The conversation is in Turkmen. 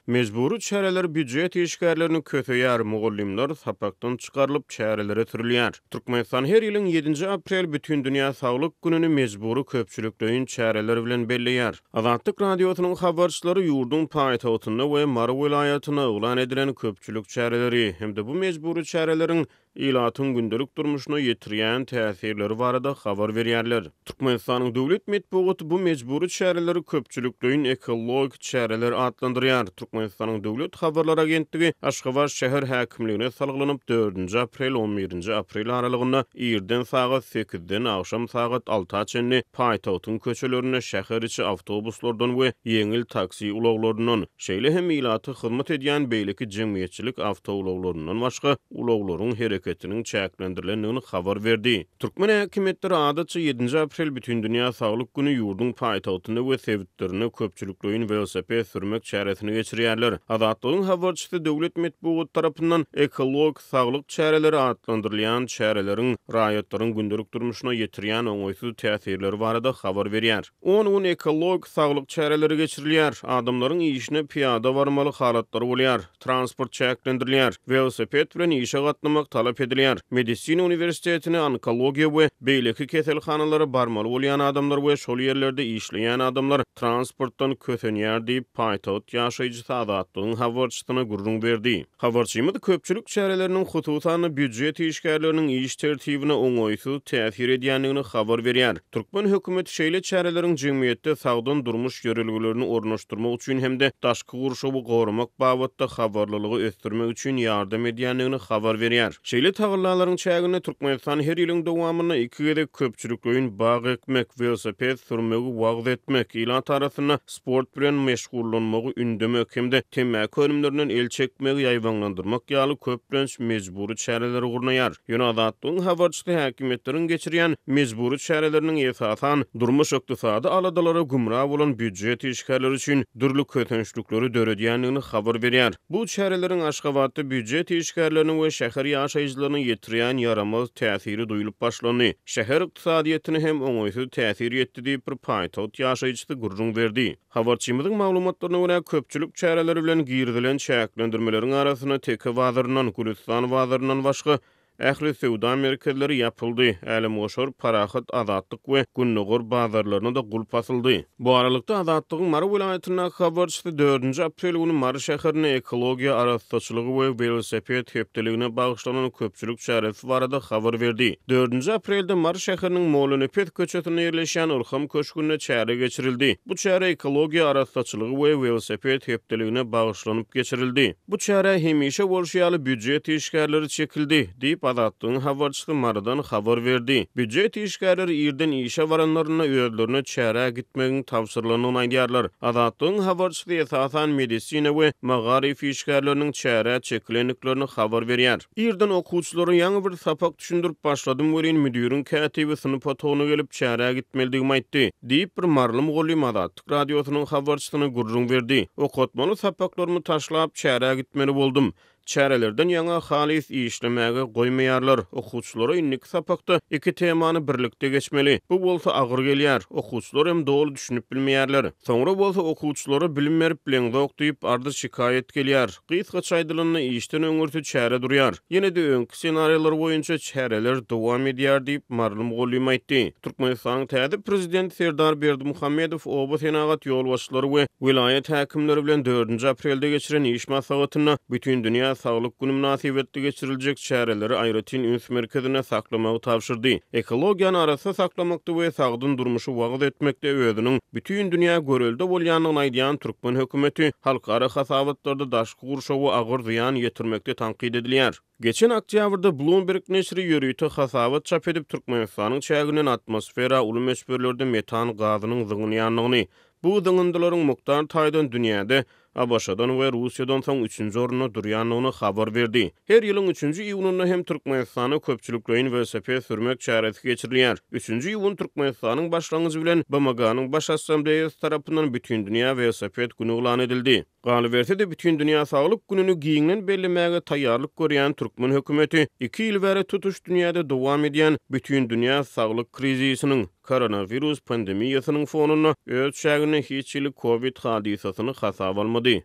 Mecburi çäreler büdjet işgärlerini köteýär, mugallimler sapakdan çykarylyp çärelere türülýär. Türkmenistan her ýylyň 7 aprel bütün dünýä saglyk gününi mecburi köpçülükleýin çäreleri bilen belleýär. Azatlyk radiosynyň habarçylary ýurdun paýtagtyna we Mara vilayatyna oglan edilen köpçülük çäreleri hemde bu mecburi çäreleriň ilatyň gündelik durmuşyna ýetirýän täsirleri barada habar berýärler. Türkmenistanyň döwlet medeniýeti bu mecburi çäreleri köpçülükleýin ekologik çäreler adlandyrýar. Türkmenistanyň döwlet habarlar agentligi Aşgabat şäher häkimligine salgylanyp 4 aprel 11 aprel aralygynda ýerden sagat 8-den agşam sagat 6-a çenli paýtagtyň köçelerine şäher içi awtobuslardan we ýeňil taksi ulaglaryndan, şeýle hem ilaty hyzmat edýän beýleki jemgyýetçilik awtoulaglaryndan başga ulaglaryň hereketiniň çäklendirilýändigini habar berdi. Türkmen häkimetleri adatça 7 aprel bütün dünýä saglyk güni ýurdun paýtagtyna we sebitlerine köpçülükleýin velosiped sürmek çäresini geçirýärler. Azatlygyň habarçysy döwlet medeniýeti tarapyndan ekologik saglyk çäreleri adlandyrylýan çäreleriň raýatlaryň gündelik durmuşyna ýetirýän oňoýsuz täsirleri barada habar berýär. Onun ekologik saglyk çäreleri geçirilýär. Adamlaryň işine piýada barmaly halatlary bolýar. Transport çäklendirilýär. Velosiped bilen işe gatnamak talap edilýär. Medisina universitetine onkologiýa we beýleki keselhanalary barmaly bolýan adamlar we şol ýerlerde işleýän adamlar transportdan kötenýär diýip paýtagat ýaşaýjy Azatlygyň habarçysyna gurrun berdi. Habarçymyz köpçülük çäreleriniň hususany büdjet işgärleriniň iş tertibine oňoýsuz täsir edýändigini habar berýär. Türkmen hökümeti şeýle çäreleriň jemgyýetde sagdan durmuş ýörelgilerini ornaşdyrmak üçin hemde daşky gurşawy gorumak babatda habarlylygy ösdürmek üçin ýardam edýändigini habar berýär. Şeýle tagyrlalaryň çägine Türkmenistan her ýylyň dowamyna 2 gezek köpçülükleýin bag ekmek, velosiped sürmegi wagt etmek, ilan tarasyna sport bilen meşgullanmagy ündemek hemde temäki önümlerinden el çekmegi ýaýwanlandyrmak ýaly köplenç mecburi çäreleri gurnaýar. Ýöne Azatlygyň habarçysy häkimetleriň geçirýän mecburi çäreleriniň esasan durmuş ykdysady aladalara gumra bolan büdjet işgärleri üçin dürli kötençlikleri döredýändigini habar berýär. Bu çäreleriň Aşgabatda büdjet işgärlerini we şäher ýaşaýjylaryny ýetirýän yaramaz täsiri duýulyp başlandy. Şäher ykdysadyýetyne hem oňoýsuz täsir etdi diýip bir paýtagat ýaşaýjysy gurrun berdi. Habarçymyzyň maglumatlaryna görä köpçülük çäreleri bilen girdilen çäklendirmeleriň arasyna teke wazyryndan, Gülistan wazyryndan başga ähli sewda merkezleri ýapyldy. Äle moşor parahat azatlyk we günnügur bazarlaryna da gulp asyldy. Bu aralykda Azatlygyň Mara vilayatyna habarçysy 4 aprel güni Mara şäherine ekologiýa araççylygy we velosiped hepdeligine bagyşlanan köpçülük çäresi barada habar berdi. 4 aprelde Mara şäheriniň Molenepet köçetine ýerleşen Ulham köşküne çäre geçirildi. Bu çäre ekologiýa araççylygy we velosiped hepdeligine bagyşlanyp geçirildi. Bu çäre hemişe bolşýaly büdjet işgärleri çekildi diýip Azatlygyň habarçysy Maradan habar berdi. Büdjet işgärleri ýerden işe baranlaryna öýlerine çäre gitmegiň tawsyrlanyny aýdýarlar. Azatlygyň habarçysy esasan medisina we magarif işgärleriniň çäre çekilenliklerini habar berýär. Ýerden okuwçylary ýaňy bir sapak düşündirip başladym werin müdiriň kätibi synyp otagyna gelip çäre gitmelidigimi aýtdy diýip bir marly mugallim Azatlyk radiosynyň habarçysyna gurrun berdi. Okutmaly sapaklarymy taşlap çäre gitmeli boldum. Çärelerden ýaňa halis işlemäge goýmaýarlar. Okuwçylara innik sapakda 2 temany birlikde geçmeli. Bu bolsa agyr gelýär. Okuwçylar hem dogry düşünip bilmeýärler. Soňra bolsa okuwçylara bilim berip bileňde okdyp ardy şikayet gelýär. Gysgaça aýdylyny işden öňürtü çäre durýar. Ýene-de öňki senariýalar boýunça çäreler dowam edýär diýip marlum gollym aýtdy. Türkmenistanyň täze prezidenti Serdar Berdimuhammedow oba senagat ýolbaşçylary we vilayet häkimleri bilen 4 aprelde geçiren iş maslahatyna bütün dünýä saglyk güni münasibetli geçiriljek çäreleri aýratyn üns merkezine saklamagy tapşyrdy. Ekologiýany arasy saklamakda we sagdyn durmuşy wagt etmekde özüniň bütün dünýä görelde bolýanyny aýdýan Türkmen hökümeti halkara hasabatlarda daşky gurşawy agyr ziýan ýetirmekde tanqid edilýär. Geçen oktýabrda Bloomberg neşri ýörüýte hasabat çap edip Türkmenistanyň çäginen atmosfera uly meşberlerde metan gazynyň zyňynýanlygyny, bu zyňyndylaryň muktar taýdan dünýäde Abaşadan we Russiýadan soň 3-nji orunda durýanlygyny habar berdi. Her ýylyň 3-nji iýununda hem Türkmenistana köpçülükleýin velosiped sürmek çäresi geçirilýär. 3-nji iýun Türkmenistanyň başlangyjy bilen BMG-nyň baş assambleýasy tarapyndan bütün dünýä velosiped güni ulan edildi. Galy berse-de bütün dünýä saglyk gününi giňden bellemäge taýýarlyk görýän Türkmen hökümeti 2 ýyl bäri tutuş dünýäde dowam edýän bütün dünýä saglyk krizisiniň koronavirus pandemiýasynyň fonuna öz şägine hiç ýyly Covid hadisasyny hasaba almady.